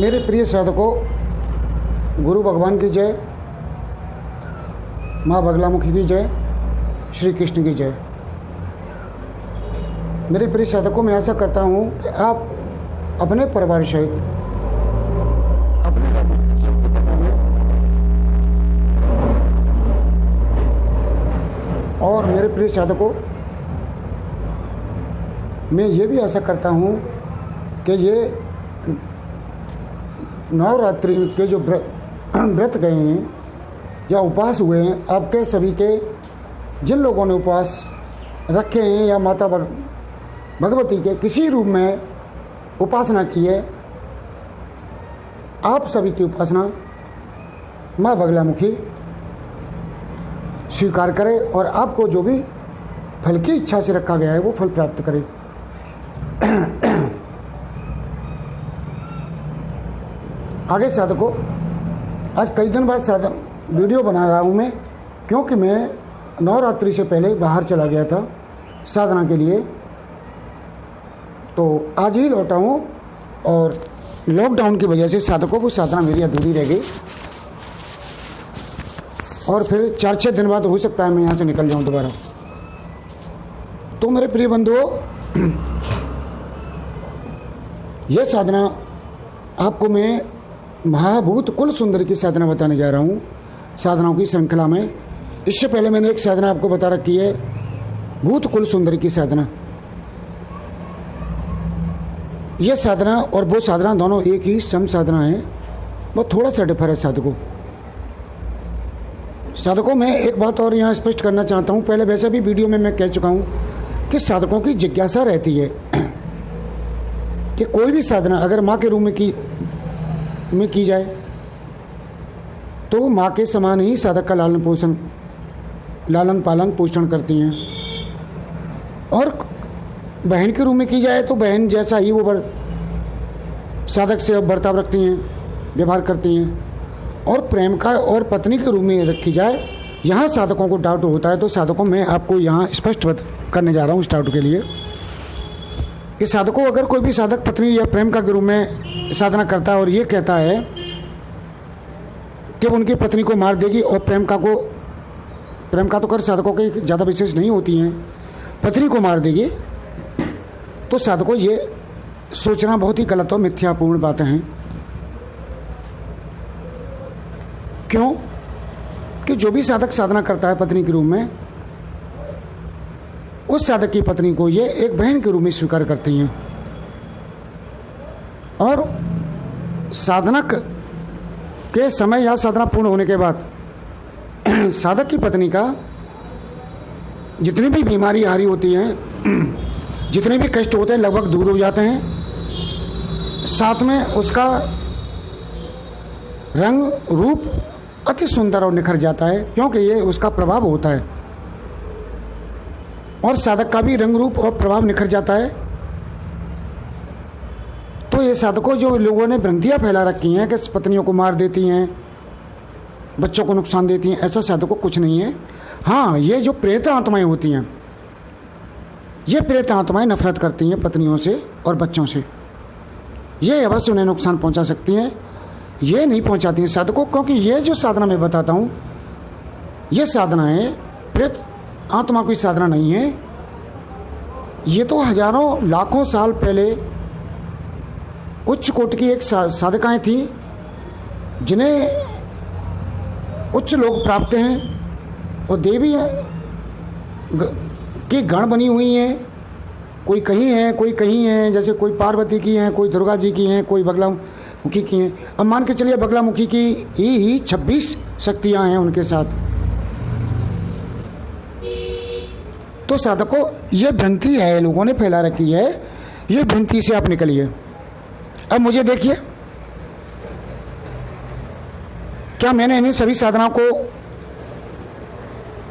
मेरे प्रिय साधकों, गुरु भगवान की जय, माँ बगलामुखी की जय, श्री कृष्ण की जय। मेरे प्रिय साधकों, मैं आशा करता हूँ कि आप अपने परिवार सहित अपने और मेरे प्रिय साधकों, मैं ये भी आशा करता हूँ कि ये नवरात्रि के जो व्रत गए हैं या उपवास हुए हैं, आपके सभी के जिन लोगों ने उपवास रखे हैं या माता भगवती के किसी रूप में उपासना की है, आप सभी की उपासना माँ बगलामुखी स्वीकार करे और आपको जो भी फल की इच्छा से रखा गया है वो फल प्राप्त करे। आगे साधकों, आज कई दिन बाद वीडियो बना रहा हूँ मैं, क्योंकि मैं नवरात्रि से पहले बाहर चला गया था साधना के लिए, तो आज ही लौटा हूँ और लॉकडाउन की वजह से साधकों को साधना मेरी अधूरी रह गई और फिर 4-6 दिन बाद हो सकता है मैं यहाँ से निकल जाऊँ दोबारा। तो मेरे प्रिय बंधुओं, यह साधना आपको मैं महाभूत कुल सुंदर की साधना बताने जा रहा हूँ साधनाओं की श्रृंखला में। इससे पहले मैंने एक साधना आपको बता रखी है, भूत कुल सुंदर की साधना। यह साधना और वो साधना दोनों एक ही सम साधना है, वो थोड़ा सा डिफर है साधकों। मैं एक बात और यहाँ स्पष्ट करना चाहता हूँ, पहले वैसे भी वीडियो में मैं कह चुका हूँ कि साधकों की जिज्ञासा रहती है कि कोई भी साधना अगर माँ के रूप में की जाए तो माँ के समान ही साधक का लालन पालन पोषण करती हैं, और बहन के रूप में की जाए तो बहन जैसा ही वो साधक से बर्ताव रखती हैं, व्यवहार करती हैं। और प्रेम का और पत्नी के रूप में रखी जाए, यहाँ साधकों को डाउट होता है। तो साधकों, मैं आपको यहाँ स्पष्ट करने जा रहा हूँ इस डाउट के लिए कि साधकों, अगर कोई भी साधक पत्नी या प्रेम का रूप में साधना करता है और ये कहता है कि उनकी पत्नी को मार देगी और प्रेम का तो कर साधकों के ज़्यादा विशेष नहीं होती हैं, पत्नी को मार देगी, तो साधकों ये सोचना बहुत ही गलत और मिथ्यापूर्ण बातें हैं। क्यों? कि जो भी साधक साधना करता है पत्नी के रूप में, उस साधक की पत्नी को ये एक बहन के रूप में स्वीकार करती हैं, और साधनक के समय या साधना पूर्ण होने के बाद साधक की पत्नी का जितनी भी बीमारी हारी होती हैं, जितने भी कष्ट होते हैं, लगभग दूर हो जाते हैं। साथ में उसका रंग रूप अति सुंदर और निखर जाता है, क्योंकि ये उसका प्रभाव होता है, और साधक का भी रंग रूप और प्रभाव निखर जाता है। तो ये साधकों, जो लोगों ने भ्रांतियाँ फैला रखी हैं कि पत्नियों को मार देती हैं, बच्चों को नुकसान देती हैं, ऐसा साधकों कुछ नहीं है। हाँ, ये जो प्रेत आत्माएं होती हैं, ये प्रेत आत्माएं नफरत करती हैं पत्नियों से और बच्चों से। ये अवश्य उन्हें नुकसान पहुंचा सकती हैं, ये नहीं पहुंचाती हैं साधकों, क्योंकि ये जो साधना मैं बताता हूँ, ये साधना है प्रेत आत्मा कोई साधना नहीं है। ये तो हजारों लाखों साल पहले उच्च कोटि की एक साधकाएं थी, जिन्हें उच्च लोग प्राप्त हैं, और देवी की गण बनी हुई हैं। कोई कहीं है, कोई कहीं है, जैसे कोई पार्वती की हैं, कोई दुर्गा जी की हैं, कोई बगलामुखी की हैं। अब मान के चलिए बगलामुखी की ही 26 शक्तियाँ हैं उनके साथ। तो साधकों, ये भ्रांति है, लोगों ने फैला रखी है, ये भ्रांति से आप निकलिए। अब मुझे देखिए, क्या मैंने इन्हें सभी साधनाओं को,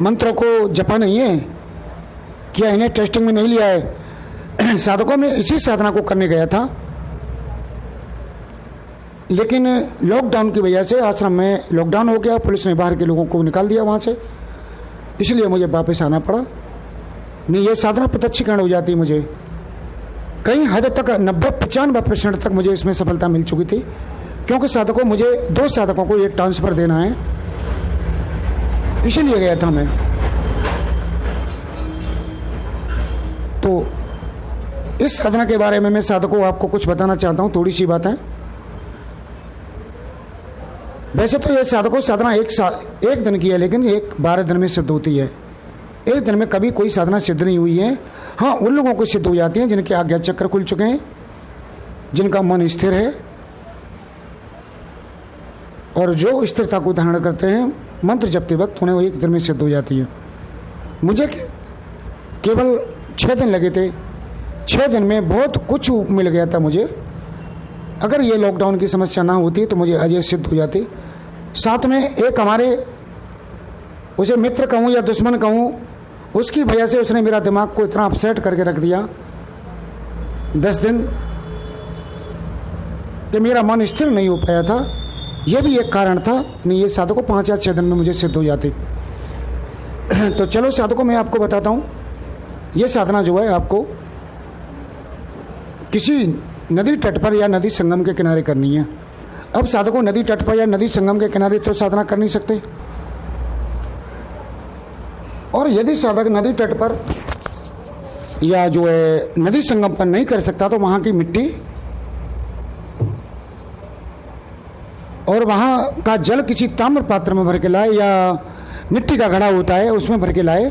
मंत्रों को जपा नहीं है? क्या इन्हें टेस्टिंग में नहीं लिया है? साधकों में इसी साधना को करने गया था, लेकिन लॉकडाउन की वजह से आश्रम में लॉकडाउन हो गया, पुलिस ने बाहर के लोगों को निकाल दिया वहाँ से, इसलिए मुझे वापस आना पड़ा। नहीं, ये साधना प्रत्यक्षीकरण हो जाती मुझे। कई हद तक 90-95% तक मुझे इसमें सफलता मिल चुकी थी, क्योंकि साधकों, मुझे 2 साधकों को ये ट्रांसफ़र देना है, इसीलिए गया था मैं। तो इस साधना के बारे में मैं साधकों आपको कुछ बताना चाहता हूँ, थोड़ी सी बात है। वैसे तो ये साधकों साधना एक दिन की है, लेकिन 12 दिन में सिद्ध होती है। एक दिन में कभी कोई साधना सिद्ध नहीं हुई है। हाँ, उन लोगों को सिद्ध हो जाती है जिनके आज्ञा चक्र खुल चुके हैं, जिनका मन स्थिर है और जो स्थिरता को धारण करते हैं मंत्र जपते वक्त, उन्हें वो एक दिन में सिद्ध हो जाती है। मुझे केवल 6 दिन लगे थे। 6 दिन में बहुत कुछ मिल गया था मुझे। अगर ये लॉकडाउन की समस्या ना होती तो मुझे अजय सिद्ध हो जाती। साथ में एक हमारे, उसे मित्र कहूँ या दुश्मन कहूँ, उसकी वजह से उसने मेरा दिमाग को इतना अपसेट करके रख दिया 10 दिन कि मेरा मन स्थिर नहीं हो पाया था। यह भी एक कारण था। नहीं, ये साधकों 5 या 6 दिन में मुझे सिद्ध हो जाती। तो चलो साधकों, मैं आपको बताता हूँ। ये साधना जो है आपको किसी नदी तट पर या नदी संगम के किनारे करनी है। अब साधकों, नदी तट पर या नदी संगम के किनारे तो साधना कर नहीं सकते, और यदि साधक नदी तट पर या जो है नदी संगम पर नहीं कर सकता तो वहाँ की मिट्टी और वहाँ का जल किसी ताम्र पात्र में भर के लाए, या मिट्टी का घड़ा होता है उसमें भर के लाए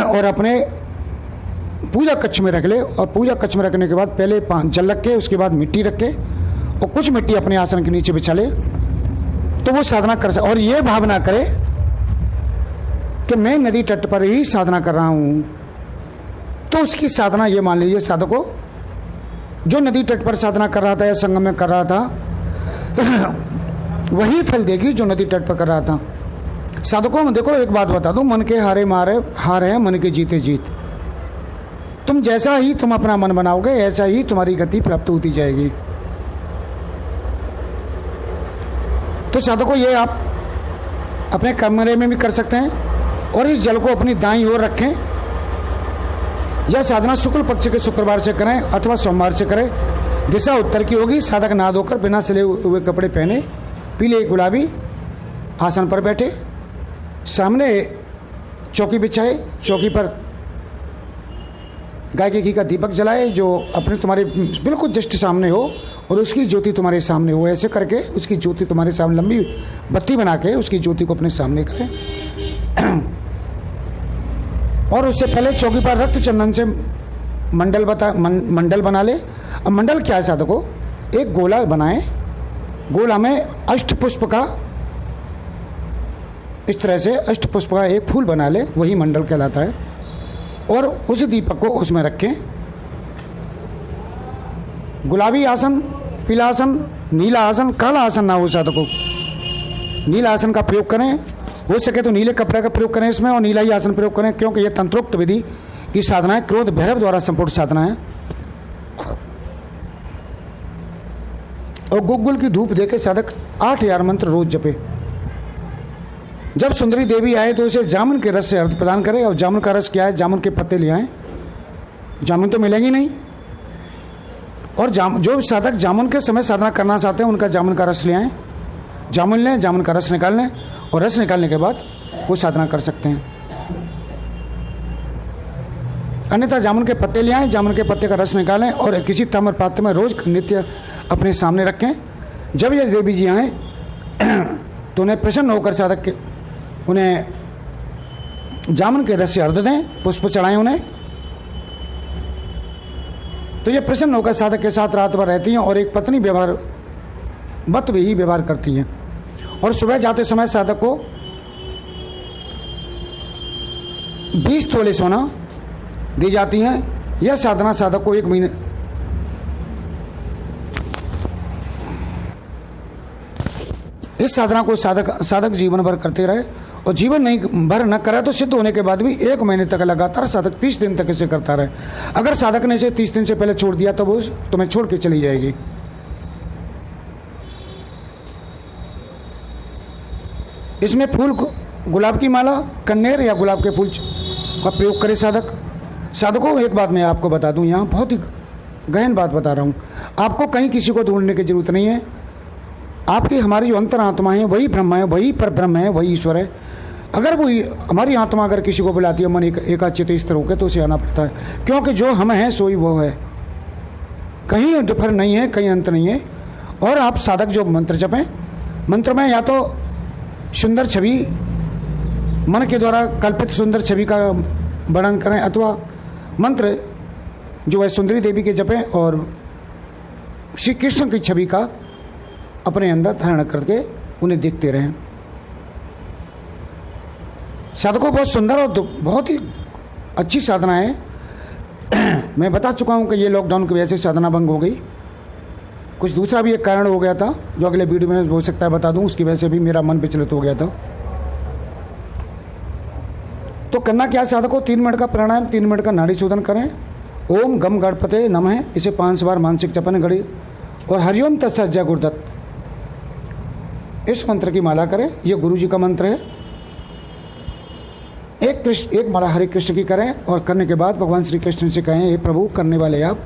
और अपने पूजा कक्ष में रख ले। और पूजा कक्ष में रखने के बाद पहले जल रख के, उसके बाद मिट्टी रख के और कुछ मिट्टी अपने आसन के नीचे बिछा ले, तो वो साधना कर सकते। और ये भावना करे कि मैं नदी तट पर ही साधना कर रहा हूँ, तो उसकी साधना, ये मान लीजिए साधकों, जो नदी तट पर साधना कर रहा था या संगम में कर रहा था वही फल देगी जो नदी तट पर कर रहा था। साधकों में देखो, एक बात बता दूं, मन के हारे हार है, मन के जीते जीत। तुम जैसा ही तुम अपना मन बनाओगे, ऐसा ही तुम्हारी गति प्राप्त होती जाएगी। तो साधकों, ये आप अपने कमरे में भी कर सकते हैं और इस जल को अपनी दाईं ओर रखें। यह साधना शुक्ल पक्ष के शुक्रवार से करें अथवा सोमवार से करें। दिशा उत्तर की होगी। साधक नहा धोकर बिना सिले हुए कपड़े पहने, पीले गुलाबी आसन पर बैठे, सामने चौकी बिछाए, चौकी पर गाय के घी का दीपक जलाए जो अपने तुम्हारे बिल्कुल जस्ट सामने हो और उसकी ज्योति तुम्हारे सामने हो। ऐसे करके उसकी ज्योति तुम्हारे सामने, लंबी बत्ती बना के उसकी ज्योति को अपने सामने करें। और उससे पहले चौकी पर रक्त चंदन से मंडल बना ले। अब मंडल क्या है साधकों? एक गोला बनाएं, गोला में अष्टपुष्प का, इस तरह से अष्टपुष्प का एक फूल बना ले, वही मंडल कहलाता है। और उस दीपक को उसमें रखें। गुलाबी आसन, पीला आसन, नीला आसन, काला आसन ना हो साधकों। नीला आसन का प्रयोग करें, हो सके तो नीले कपड़े का प्रयोग करें इसमें, और नीला ही आसन प्रयोग करें, क्योंकि यह तंत्रोक्त विधि की साधना है, क्रोध भैरव द्वारा संपूर्ण साधना है। और गुग्गुल की धूप देके साधक 8000 मंत्र रोज जपे। जब सुंदरी देवी आए तो उसे जामुन के रस से अर्घ प्रदान करें। और जामुन का रस क्या है? जामुन के पत्ते ले आए, जामुन तो मिलेंगे नहीं। और जो साधक जामुन के समय साधना करना चाहते हैं उनका जामुन का रस ले आए, जामुन लें, जामुन का रस निकाल लें, और रस निकालने के बाद वो साधना कर सकते हैं। अन्यथा जामुन के पत्ते ले आए, जामुन के पत्ते का रस निकालें और किसी ताम्र पात्र में रोज नित्य अपने सामने रखें। जब ये देवी जी आए तो उन्हें प्रसन्न होकर साधक के उन्हें जामुन के रस से अर्घ दें, पुष्प चढ़ाएं उन्हें। तो ये प्रसन्न होकर साधक के साथ रात भर रहती हैं और एक पत्नी व्यवहार वत भी ही व्यवहार करती हैं। और सुबह जाते समय साधक को 20 तोले सोना दी जाती हैं। यह साधना साधक को 1 महीने, इस साधना को साधक जीवन भर करते रहे, और जीवन नहीं भर न करे तो सिद्ध होने के बाद भी 1 महीने तक लगातार साधक 30 दिन तक इसे करता रहे। अगर साधक ने इसे 30 दिन से पहले छोड़ दिया तो वो तुम्हें छोड़ के चली जाएगी। इसमें फूल, गुलाब की माला, कन्नेर या गुलाब के फूल का प्रयोग करे साधक। साधकों, एक बात मैं आपको बता दूं, यहाँ बहुत ही गहन बात बता रहा हूँ। आपको कहीं किसी को ढूंढने की जरूरत नहीं है। आपकी हमारी जो अंतरात्मा है वही ब्रह्म है, वही पर ब्रह्म है, वही ईश्वर है। अगर वो हमारी आत्मा अगर किसी को बुलाती है मन एकाचित स्थिर होकर, तो उसे आना पड़ता है, क्योंकि जो हम हैं सोई वो है, कहीं डिफर नहीं है, कहीं अंत नहीं है। और आप साधक जो मंत्र जपें, मंत्र में या तो सुंदर छवि मन के द्वारा कल्पित सुंदर छवि का वर्णन करें, अथवा मंत्र जो है सुंदरी देवी के जपें और श्री कृष्ण की छवि का अपने अंदर धारण करके उन्हें देखते रहें। साधकों बहुत सुंदर और बहुत ही अच्छी साधना है। मैं बता चुका हूँ कि ये लॉकडाउन की वजह से साधना भंग हो गई। कुछ दूसरा भी एक कारण हो गया था जो अगले वीडियो में हो सकता है बता दूँ, उसकी वजह से भी मेरा मन विचलित हो गया था। तो करना क्या साधकों, 3 मिनट का प्राणायाम, 3 मिनट का नाड़ी शोधन करें। ओम गम गणपते नमः, इसे 5 बार मानसिक जपन घड़ी, और हरिओम तत्सत जय गुरुदत्त, इस मंत्र की माला करें। ये गुरु जी का मंत्र है। एक माला हरे कृष्ण की करें, और करने के बाद भगवान श्री कृष्ण से कहें, हे प्रभु, करने वाले आप,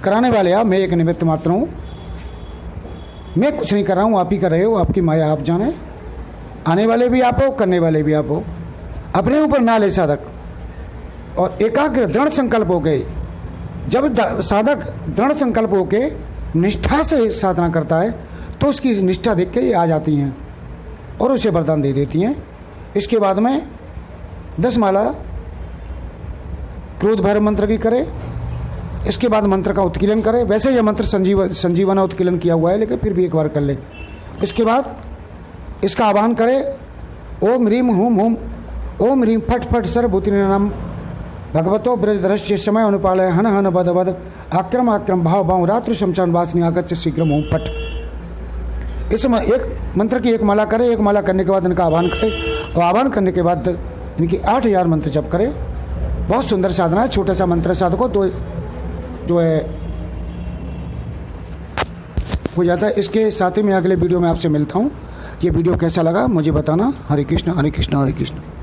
कराने वाले आप, मैं एक निमित्त मात्र हूँ, मैं कुछ नहीं कर रहा हूँ, आप ही कर रहे हो, आपकी माया आप जाने, आने वाले भी आप हो, करने वाले भी आप हो। अपने ऊपर ना ले साधक, और एकाग्र दृढ़ संकल्प हो गए। जब साधक दृढ़ संकल्प हो के निष्ठा से साधना करता है तो उसकी निष्ठा देख के ये आ जाती हैं और उसे वरदान दे देती हैं। इसके बाद में 10 माला क्रोध भैरव मंत्र की करे। इसके बाद मंत्र का उत्कीलन करे। वैसे यह मंत्र संजीवना उत्कीलन किया हुआ है, लेकिन फिर भी एक बार कर ले। इसके बाद इसका आह्वान करे, ओम ह्रीम हुम हुम ओम ह्रीम फट फट सर्वभूति नाम भगवतो ब्रजधरस्य समय अनुपालय हन हन बद बद आक्रम आक्रम भाव भाव रात्रि शमशान वासनी आगच्छ शीघ्रम ओम फट। इसमें एक मंत्र की एक माला करे। एक माला करने के बाद इनका आह्वान करे, और आह्वान करने के बाद इनकी 8000 मंत्र जप करे। बहुत सुंदर साधना है, छोटा सा मंत्र साधकों तो जो है हो जाता है। इसके साथ ही मैं अगले वीडियो में आपसे मिलता हूँ। ये वीडियो कैसा लगा मुझे बताना। हरे कृष्ण हरे कृष्ण हरे कृष्ण।